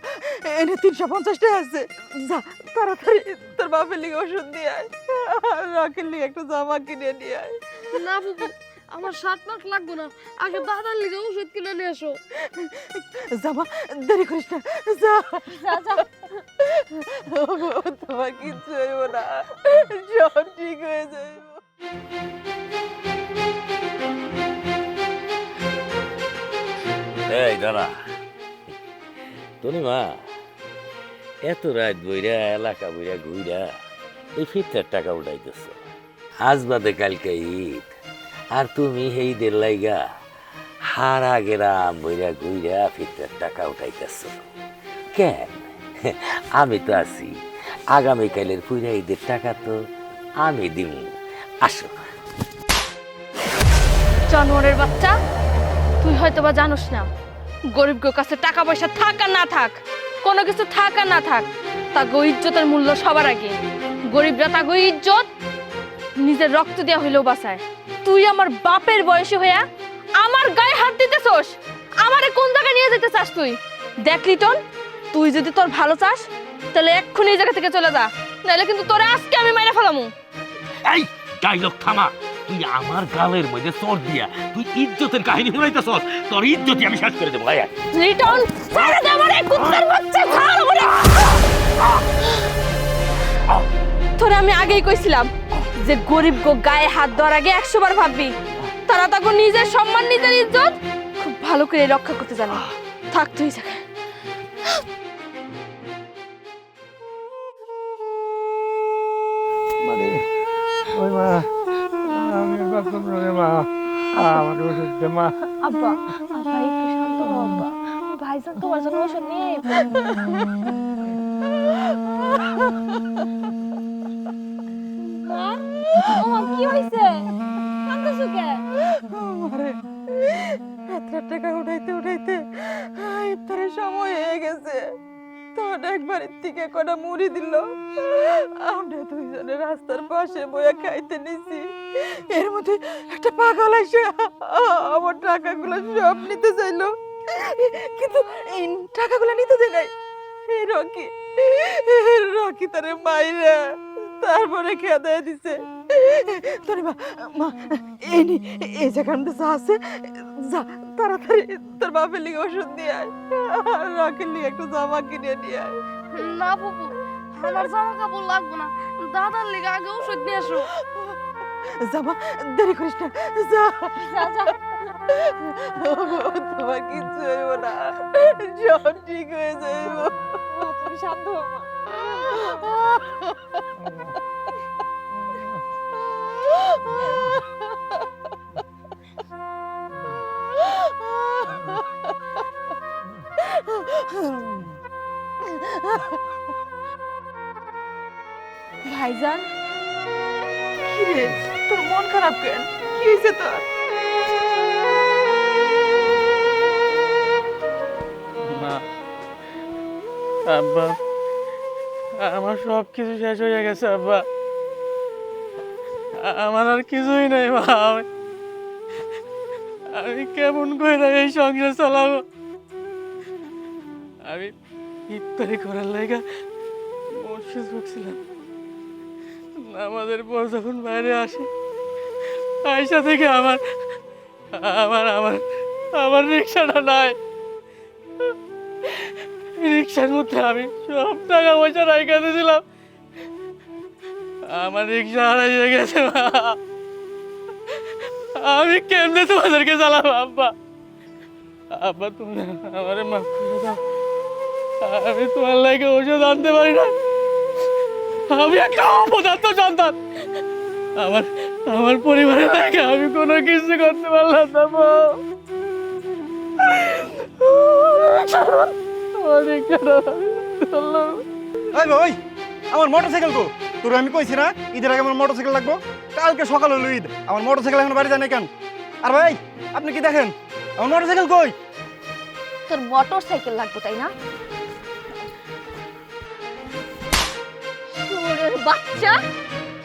এনে 350 টাকা আছে, যা তাড়াতাড়ি তোর বাপের লিগে ওষুধ দিয়ে আয়, আর রকির লিগে একটা জামা কিনে নিয়ে আয়। না বুবু, আমার 7 লাখ লাগবে না, আগে দাদার লিগে ওষুধ কিনে নিয়ে এসো। জামা দেরি করিস না, যা যা যা। তোমার কিচ্ছু হইব না, সব ঠিক হয়ে যাবে। এই দাঁড়া, তনিমা, এত রাত বইরা এলাকা বইরা ঘুইরা এই ফিরতার টাকা উঠাইতেছ, আজ বাদে কালকে ঈদ, আর তুমি এই দের লাইগা হারা গেরাম বইরা ঘুইরা ফিরতার টাকা উঠাইতেছ কেন? আমি তো আছি, আগামীকালের পুরা ঈদের টাকা তো আমি দিব। আসো। জানোয়ারের বাচ্চা, তুই হয়তো বা জানোস না, গরিবদের কাছে টাকা পয়সা থাক আর না থাক, কোনো কিছু থাক আর না থাক, তাগো ইজ্জতের মূল্য সবার আগে। গরিবরা তাগো ইজ্জত নিজের রক্ত দেওয়া হইলেও বাঁচায়। তুই আমার বাপের বয়সী হইয়া আমার গায়ে হাত দিতেছস, আমারে কোন জায়গায় নিয়ে যেতে চাস তুই? দেখ লিটন, তুই যদি তোর ভালো চাস তাহলে এক্ষুনি এই জায়গা থেকে চলে যা, নাহলে কিন্তু তোরে আজকে আমি মাইরা ফেলামু। এই ডাইলগ থামা, তুই আমার গালের মধ্যে চর দিয়া তুই ইজ্জতের কাহিনী শুনাইতেছস, তোর ইজ্জতই আমি শেষ করে দেবো। লিটন, ছেড়ে দে আমারে, কুত্তার বাচ্চা, ছাড় আমারে। তোরে আমি আগেই কইছিলাম যে গরিব গো গায়ে হাত দেওয়ার আগে 100 বার ভাববি। তারা তাকে নিজের সম্মান, নিজের ইজ্জত খুব ভালো করে রক্ষা করতে জানে। থাক তুই জায়গায়। মানে ওই মা, আমি আর বাঁচব না রে মা, আমার ওষুধ দে মা। আব্বা, আব্বা একটু শান্ত হও আব্বা, ভাইজান তোমার জন্য ওষুধ নিয়ে আইবো। মা, ওমা কি হইছে? কাঁদতেছো কে? আমারে পেট্রার টাকা উঠাইতে উঠাইতে ইফতারের সময় হয়ে গেছে, তখন একবারের থেকে কটা মুড়ি দিল। আমরা দুইজনে রাস্তার পাশে বইয়া খাইতে নিছি। এর মধ্যে একটা পাগল এসে আমার টাকাগুলো সব নিতে চাইলো, কিন্তু এই টাকাগুলো নিতে দেয় নাই। এই রকি তারে মাইরা তারপরে খেয়ে দিছে। তোরে মা এই নি, এই যেখানে যা আছে যা তাড়াতাড়ি তোর বাপের লিগে ওষুধ দিয়ে আয়, আর রকির লিগে একটু জামা কিনে নিয়ে আয়। না বাবু, আমার জামা কাপড় লাগবে না, দাদার লেগে আগে ওষুধ নিয়ে আসো। জামা দেরি করিস না, যা যা যা। তোমার কিচ্ছু হইব না, সব ঠিক হয়ে যাইব। তুমি শান্ত হও মা। ভাইজান, কি রে, তোর মন খারাপ কেন? কি হয়েছে তোর? মা, আব্বা, আমার সব কিছু শেষ হয়ে গেছে আব্বা। আমার আর কিছুই নাই মা। আমি কেমন করে এই সংসার চালাবো? আমি ইফতারি করার লাগা মসজিদ ঢুকছিলাম, আমাদের পর যখন বাইরে আসে আয়সা থেকে আমার আমার আমার আমার রিক্সাটা নাই। রিক্সার মধ্যে আমি সব টাকা পয়সা রাইখা দিয়েছিলাম, আমার রিক্সা হারাইয়া গেছে মা। আমি কেমনে তোমাদেরকে চালাবো আব্বা? আব্বা তুমি আমারে মাফ করে দাও, আমি তোমার লাগে ওষুধ আনতে পারি না। আমি একটা অপদার্থ সন্তান, আমার আমার পরিবারের লাগে আমি কোনো কিছু করতে পারলাম না মা। আমার রিক্সাটা চললাম। এই ভাই, আমার মোটরসাইকেল কো? তোর আমি কইছি না ঈদের আগে আমার মোটরসাইকেল লাগবো, কালকে সকালে হলো ঈদ, আমার মোটরসাইকেল এখন বাড়ি যায় না কেন? আর ভাই আপনি কি দেখেন আমার মোটরসাইকেল কই? তোর মোটর সাইকেল লাগবে তাই না? তোর বাচ্চা,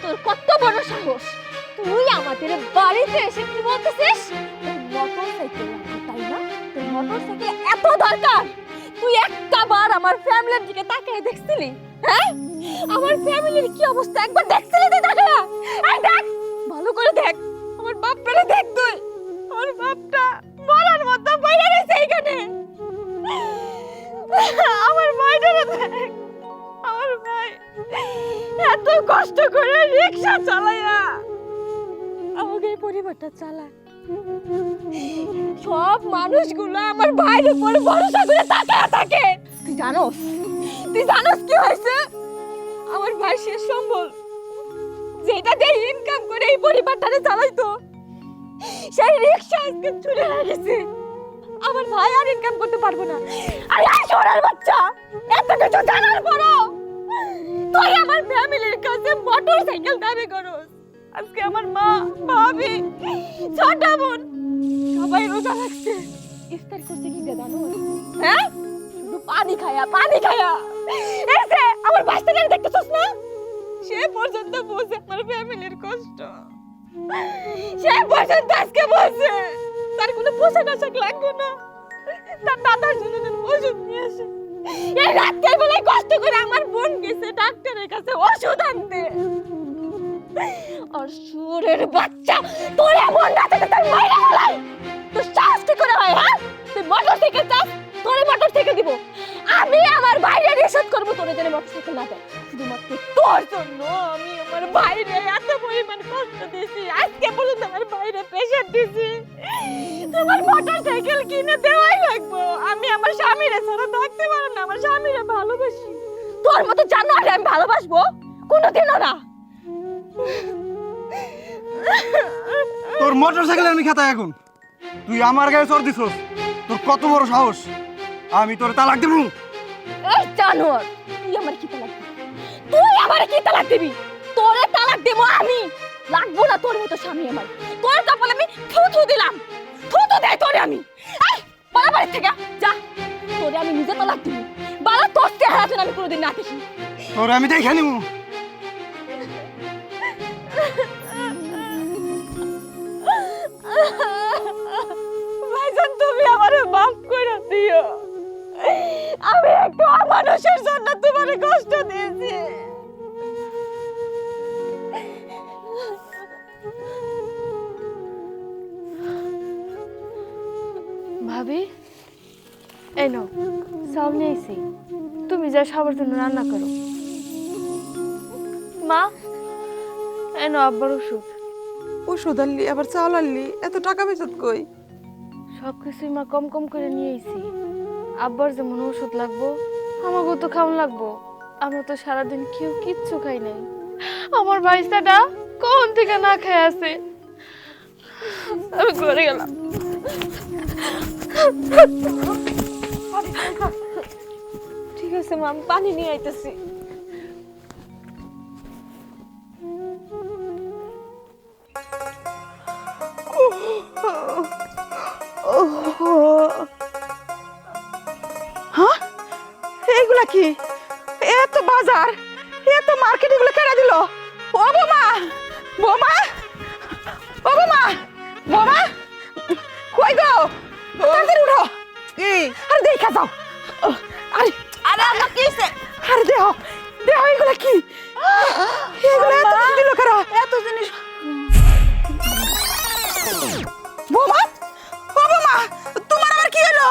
তোর কত বড় সাহস! তুই আমাদের বাড়িতে এসে কি বলতেছিস? তোর মোটর সাইকেল লাগবে তাই না? তোর মোটর সাইকেল এত দরকার? তুই একবার আমার ফ্যামিলির দিকে তাকিয়ে দেখছিলি? হ্যাঁ, আমার ফ্যামিলির কি অবস্থা একবার দেখছিলি তুই? তাকায়া এই দেখ, ভালো করে দেখ, আমার বাপটারে দেখ তুই। আমার বাপটা মরার মতো বাইরে রয়েছে এখানে। আমার ভাইটারে দেখ, আমার ভাই এত কষ্ট করে রিক্সা চালায়া আমাকে এই পরিবারটা চালায়। সব মানুষগুলো আমার ভাইয়ের উপর ভরসা করে তাকায়া থাকে। তুই জানোস কি হয়েছে? আমার ভাই শেষ সম্বল, যেটা দিয়ে ইনকাম করে এই পরিবারটারে চালাইতো, সেই রিক্সা আজকে চুরি হয়ে গেছে। আমার ভাই আর ইনকাম করতে পারবো না। আরে শোনার বাচ্চা, এত কিছু জানার পরও তুই আমার ফ্যামিলির কাছে মোটর সাইকেল দাবি করস। আজকে আমার মা, ভাবি, ছোট বোন সবাই রোজা রাখছে, ইফতার করতে কি জানো? হ্যাঁ, শুধু পানি খায়া এই যে আমার বাচ্চাকে দেখতেছস না, সে পর্যন্ত বুঝে আমার ফ্যামিলির কষ্ট। সে পর্যন্ত আজকে বলছে তার কোনো পোশাক আশাক লাগবে না, তার দাদার জন্য যেন ওষুধ নিয়ে আসে। এই রাতের বেলায় কষ্ট করে আমার বোন গেছে ডাক্তারের কাছে ওষুধ আনতে। আর সুরের বাচ্চা, তোর এমন রাতে তোর মাইরা গেলাই, তোর সাহস কি করে হয়? হ্যাঁ, তুই মোটর সাইকেল চাস, তোর মোটর সাইকেল দিব। আমি আমার বাইরে রিসোর্ট করবো, তোর জন্য মোটর সাইকেল না দেয়। শুধুমাত্র তোর জন্য আমি আমার বাইরে এত পরিমাণ কষ্ট দিয়েছি, আজকে পর্যন্ত আমার বাইরে প্রেশার দিয়েছি। তোমার মোটর সাইকেল কিনে দেওয়াই লাগবো। আমি আমার স্বামীরে ছাড়া থাকতে পারবো না, আমার স্বামীরে ভালোবাসি। তোর মতো জানোয়ারে আমি ভালোবাসবো? কোনোদিনও না। তোর মোটরসাইকেল আমি খাতায় এখন, তুই আমার গায়ে চড় দিছস, তোর কত বড় সাহস! আমি তোর তালাক দেবো। এই জানোয়ার, তুই আমার কি তালাক দিবি? তোরে তালাক দেবো আমি, লাগবো না তোর মতো স্বামী আমার। তোর কপালে আমি থু দিলাম, থু দেয় তোরে আমি। এই পালা বাড়ি থেকে যা, তোরে আমি নিজে তালাক দিব। বালা তোর চেহারা যেন আমি কোনোদিন না দেখি। তোর আমি দেখে নিব। ভাইজান তুমি আমারে মাফ করে দিও। আমি একটা অমানুষের জন্য তোমারে কষ্ট দিয়েছি। ভাবি এই নাও চাউল নিয়ে এসি, তুমি যা সবার জন্য রান্না করো। মা এই নাও আব্বার ওষুধ। ওষুধ আনলি আবার চাউল আনলি, এত টাকা বেচত কই? সব কিছুই মা কম কম করে নিয়ে এসি। আব্বার যেমন ওষুধ লাগবো আমাকেও তো খাওয়ান লাগবো। আমরা তো সারাদিন কেউ কিচ্ছু খাই নাই। আমার ভাইস্তাটা কোন থেকে না খেয়ে আছে। আমি ঘরে গেলাম। ঠিক আছে মা, আমি পানি নিয়ে আইতেছি। হ্যাঁ, এইগুলা কি? এত বাজার, এত মার্কেট, এগুলো কেনা দিল? ও বোমা, বোমা, ও বোমা, বোমা, কই গো? তাড়াতাড়ি উঠো। আরে দেখা যাও। আরে আরে আমার কি হইছে? আরে দেহ দেহ, এগুলা কি? এগুলো এত দিল কেন? এত জিনিস। বোমা, ও বোমা, তোমার আবার কি হলো?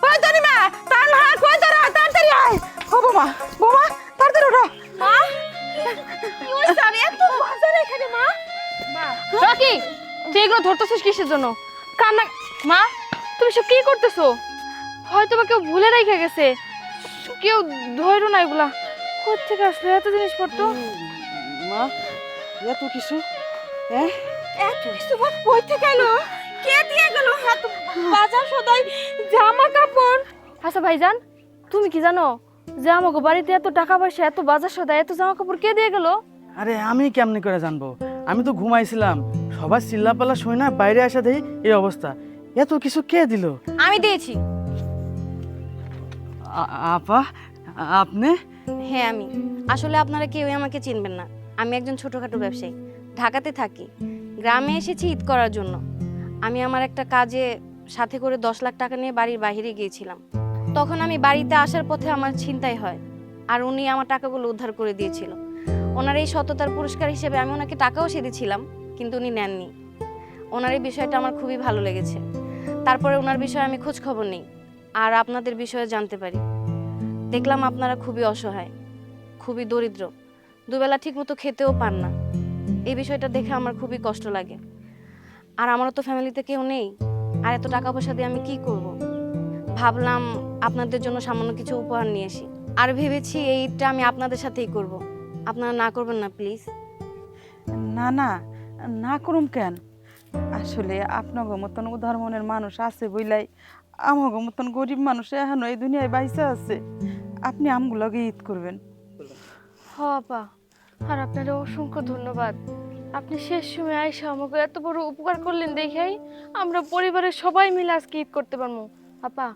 ওই তনিমা, তার হাত কই ধরো, তাড়াতাড়ি আয়। ও বোমা, বোমা, তাড়াতাড়ি উঠো। মা কি হইছে? আরে এত বাজার এখানে মা। রকি তুই এগুলো ধরতেছিস কিসের জন্য? কান্না। মা তুমি সব কি করতেছো? হয়তো বা কেউ ভুলে রেখে গেছে, কেউ ধরো না। এগুলা কোথেকে আসলো এত জিনিসপত্র? মা এত কিছু? হ্যাঁ, এত কিছু মা কই থেকে এলো? কে দিয়ে গেল? এত বাজার সদাই, জামা কাপড়। আচ্ছা ভাইজান, তুমি কি জানো যে আমাকে বাড়িতে এত টাকা পয়সা, এত বাজার সদাই, এত জামা কাপড় কে দিয়ে গেল? আরে আমি কেমনে করে জানবো? আমি তো ঘুমাইছিলাম, সবাই চিল্লাপাল্লা শুই না, বাইরে আসা দেখি এই অবস্থা। এত কিছু কে দিল? আমি দিয়েছি। আপা আপনি? হ্যাঁ আমি। আসলে আপনারা কেউই আমাকে চিনবেন না। আমি একজন ছোটোখাটো ব্যবসায়ী, ঢাকাতে থাকি। গ্রামে এসেছি ঈদ করার জন্য। আমি আমার একটা কাজে সাথে করে 10 লাখ টাকা নিয়ে বাড়ির বাইরে গিয়েছিলাম। তখন আমি বাড়িতে আসার পথে আমার ছিনতাই হয়, আর উনি আমার টাকাগুলো উদ্ধার করে দিয়েছিল। ওনার এই সততার পুরস্কার হিসেবে আমি ওনাকে টাকাও দিয়েছিলাম, কিন্তু উনি নেননি। ওনার এই বিষয়টা আমার খুবই ভালো লেগেছে। তারপরে ওনার বিষয়ে আমি খোঁজ খবর নিই আর আপনাদের বিষয়ে জানতে পারি। দেখলাম আপনারা খুবই অসহায়, খুবই দরিদ্র, দুবেলা ঠিকমতো খেতেও পান না। এই বিষয়টা দেখে আমার খুবই কষ্ট লাগে। আর আমারও তো ফ্যামিলিতে কেউ নেই, আর এত টাকা পয়সা দিয়ে আমি কি করব। ভাবলাম আপনাদের জন্য সামান্য কিছু উপহার নিয়ে আসি, আর ভেবেছি এই ঈদটা আমি আপনাদের সাথেই করব। আপনারা না করবেন না প্লিজ? না না, না করুম কেন? আসলে আপনার মতন উদার মনের মানুষ আছে বইলাই আমার মতন গরিব মানুষ এখনো এই দুনিয়ায় বাইসা আছে। আপনি আমগুলোকে ঈদ করবেন। হ আপা, আর আপনার অসংখ্য ধন্যবাদ। আপনি শেষ সময় আইসা আমাকে এত বড় উপকার করলেন দেখেই আমরা পরিবারের সবাই মিলে আজকে ঈদ করতে পারবো। আপা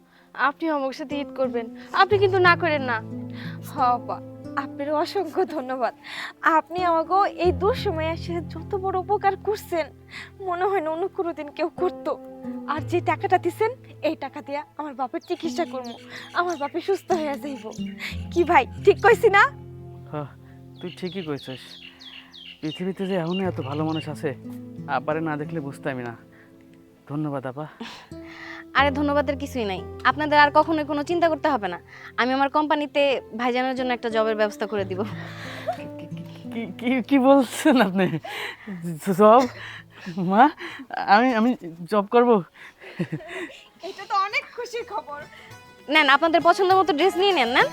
আপনি আমার সাথে ঈদ করবেন, আপনি কিন্তু না করেন না। হ্যাঁ পা, আপনার অসংখ্য ধন্যবাদ। আপনি আমাকে এই দুঃসময়ে এসে যত বড় উপকার করছেন, মনে হয় না অন্য কোনোদিন কেউ করতো। আর যে টাকাটা দিছেন, এই টাকা দিয়ে আমার বাপের চিকিৎসা করবো, আমার বাপে সুস্থ হয়ে যাইব। কি ভাই, ঠিক কইছি না? হ্যাঁ, তুই ঠিকই কইছিস। পৃথিবীতে যে এখনো এত ভালো মানুষ আছে, আপারে না দেখলে বুঝতামই না। ধন্যবাদ আপা। আরে ধন্যবাদের কিছুই নাই। আপনাদের আর কখনোই কোনো চিন্তা করতে হবে না। আমি আমার কোম্পানিতে ভাইজানের জন্য একটা জবের ব্যবস্থা করে দিব। কি বলছেন আপনি? জব? মা, আমি জব করব? এটা তো অনেক খুশির খবর। নেন আপনাদের পছন্দ মতো ড্রেস নিয়ে নেন। নেন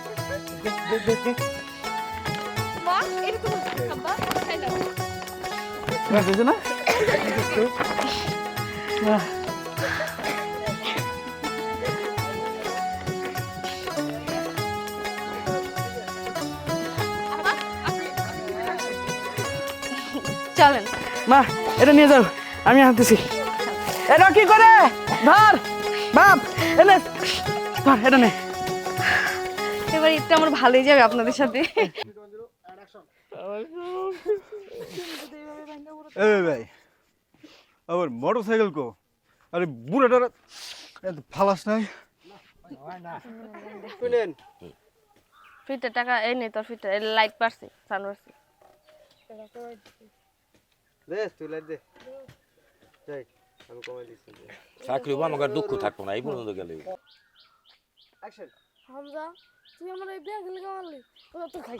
মা, এটা তো আব্বা, খাই দাও। বুঝেছো না? চলেন। মা, এটা নিয়ে যাও, আমি আনতেছি। এটা কি করে? ধর বাপ, এনে ধর, এটা নে। এবার ঈদটা আমার ভালোই যাবে আপনাদের সাথে। এই ভাই আবার মোটরসাইকেল কো আরে বুড়াটার এত ফালাস নাই শুনেন ফিরতে টাকা এই নে তোর ফিরতে লাইট পারছি সান পারছি দে তুই লাইট দে যাই আমি কমাই দিচ্ছি চাকরি হবো আমাকে আর দুঃখ থাকবো না এই পর্যন্ত গেলে অ্যাকশন হামজা তুই আমার এই ব্যাগ লেগে মারলি ওটা তো খাই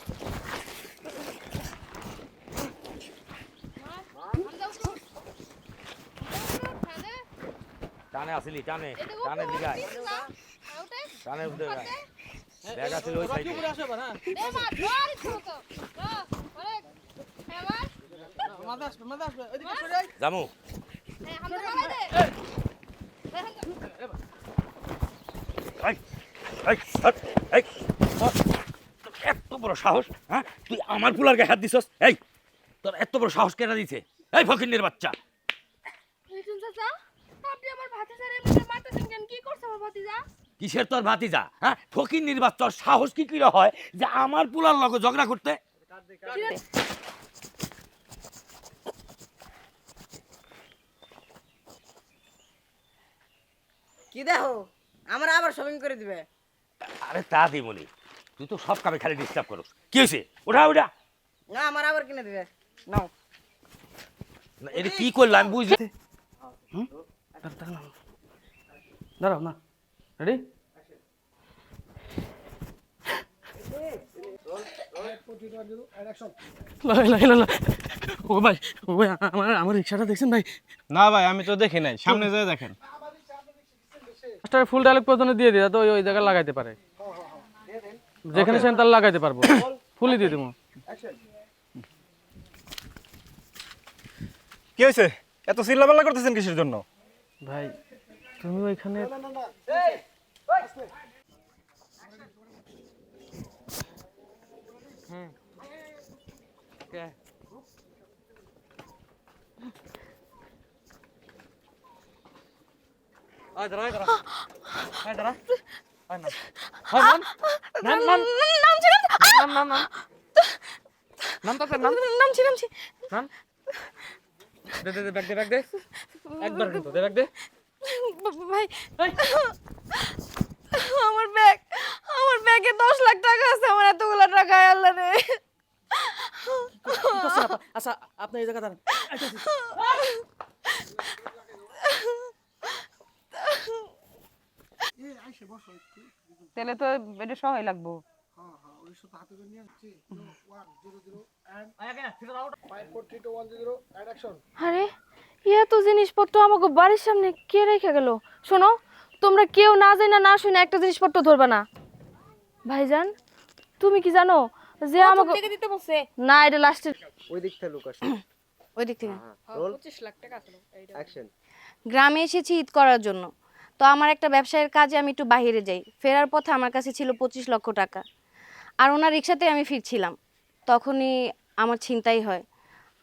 টানে আসিলি টানে টানে দিগায় টানে উঠে গায় ব্যাগ আসিল ওই সাইডে জামু এই, এই, হট, এই, হট। তোর এত বড় সাহস হ্যাঁ তুই আমার পুলার গায়ে হাত দিছস এই তোর এত বড় সাহস কেনা দিছে এই ফকিন্নের বাচ্চা চাচা আপনি আমার ভাতিজারে এমনি মারতেছেন কেন কি করছ আমার ভাতিজা কিসের তোর ভাতিজা হ্যাঁ ফকিন্নির বাচ্চার সাহস কি করে হয় যে আমার পুলার লগে ঝগড়া করতে কি দেখো আমরা আবার শপিং করে দিবে। আরে তা দিমনি তুই তো সব কামে খালি ডিস্টার্ব করস কি হয়েছে ওঠা ওঠা না আমার আবার কিনে দিবে নাও। না, এটা কি করলাম আমি বুঝলি দাঁড়াও না রেডি ও ভাই আমার রিক্সাটা দেখছেন ভাই না ভাই আমি তো দেখি নাই সামনে যায় দেখেন ফুল ডায়লগ পর্যন্ত দিয়ে দিই তো ওই জায়গায় লাগাইতে পারে যেখানে সেখানে তার লাগাইতে পারবো ফুলই দিয়ে দেবো কি হয়েছে এত চিল্লাপাল্লা করতেছেন কিসের জন্য ভাই তুমি ওইখানে নামছি ভাই আমার ব্যাগে 10 লাখ টাকা আছে আমার এতগুলা টাকা আল্লাহ রে আচ্ছা আপনি এই জায়গা দাঁড়ান তাহলে তো এটা সহায় লাগবো আরে এত জিনিসপত্র আমাকে বাড়ির সামনে কে রেখে গেল শোনো তোমরা কেউ না জানা না শুনে একটা জিনিসপত্র ধরবে না ভাইজান তুমি কি জানো যে আমাকে দিতে বলছে না এটা লাস্টে ওই দিক থেকে লুকাস ওই দিক থেকে 25 লাখ টাকা ছিল অ্যাকশন গ্রামে এসেছি ঈদ করার জন্য তো আমার একটা ব্যবসায়ের কাজে আমি একটু বাইরে যাই ফেরার পথে আমার কাছে ছিল 25 লক্ষ টাকা আর ওনার রিক্সাতে আমি ফিরছিলাম তখনই আমার ছিনতাই হয়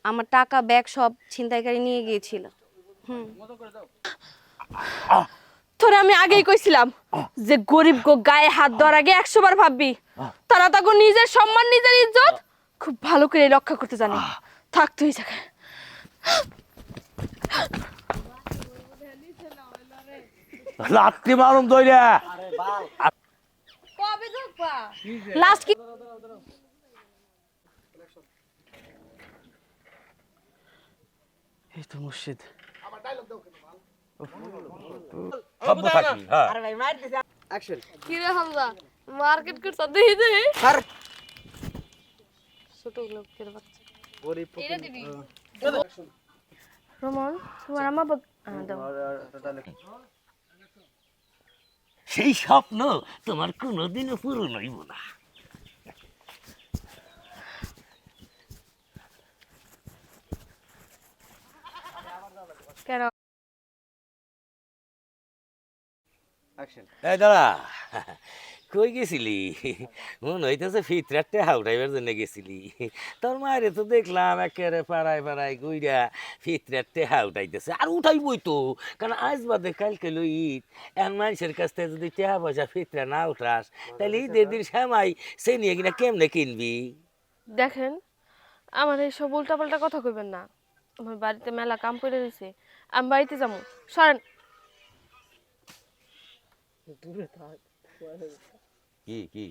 আমার টাকা ব্যাগ সব ছিনতাইকারী নিয়ে গিয়েছিল তোরে আমি আগেই কইছিলাম যে গরিব গো গায়ে হাত দেওয়ার আগে 100 বার ভাববি তারা তাকে নিজের সম্মান নিজের ইজ্জত খুব ভালো করে রক্ষা করতে জানে থাক তুই জায়গায় লাত্তি মারুম দইরা কবে দেখবা লাস্ট কি এই তো মুর্শিদ সভ্য থাকবি হ্যাঁ অ্যাকশন কি রে হামজা মার্কেট করছ দেই দে ছোট লোকের বাচ্চা গরিব এটা দিবি রমন তোমার আম্মা দাও সেই স্বপ্ন তোমার কোনোদিনও পূরণ হইব না কেন অ্যাকশন এই দাঁড়া কই গেছিলি? মনে হইতেছে ফিতরার টেহা উঠাইবার জন্য গেছিলি। তোর মায়েরে তো দেখলাম একেবারে পাড়ায় পাড়ায় ঘুইরা ফিতরার টেহা উঠাইতেছে, আর উঠাইবই তো, কারণ আজ বাদে কালকে লো ঈদ। এখন মানুষের কাছ থেকে যদি টেহা পয়সা ফিতরা না উঠাস, তাহলে ঈদের দিন শ্যামাই সে নিয়ে কিনা কেমনে কিনবি? দেখেন, আমার এইসব উল্টাপাল্টা কথা কইবেন না। আমার বাড়িতে মেলা কাম পড়ে রয়েছে, আমি বাড়িতে যাবো। সরেন। কি কি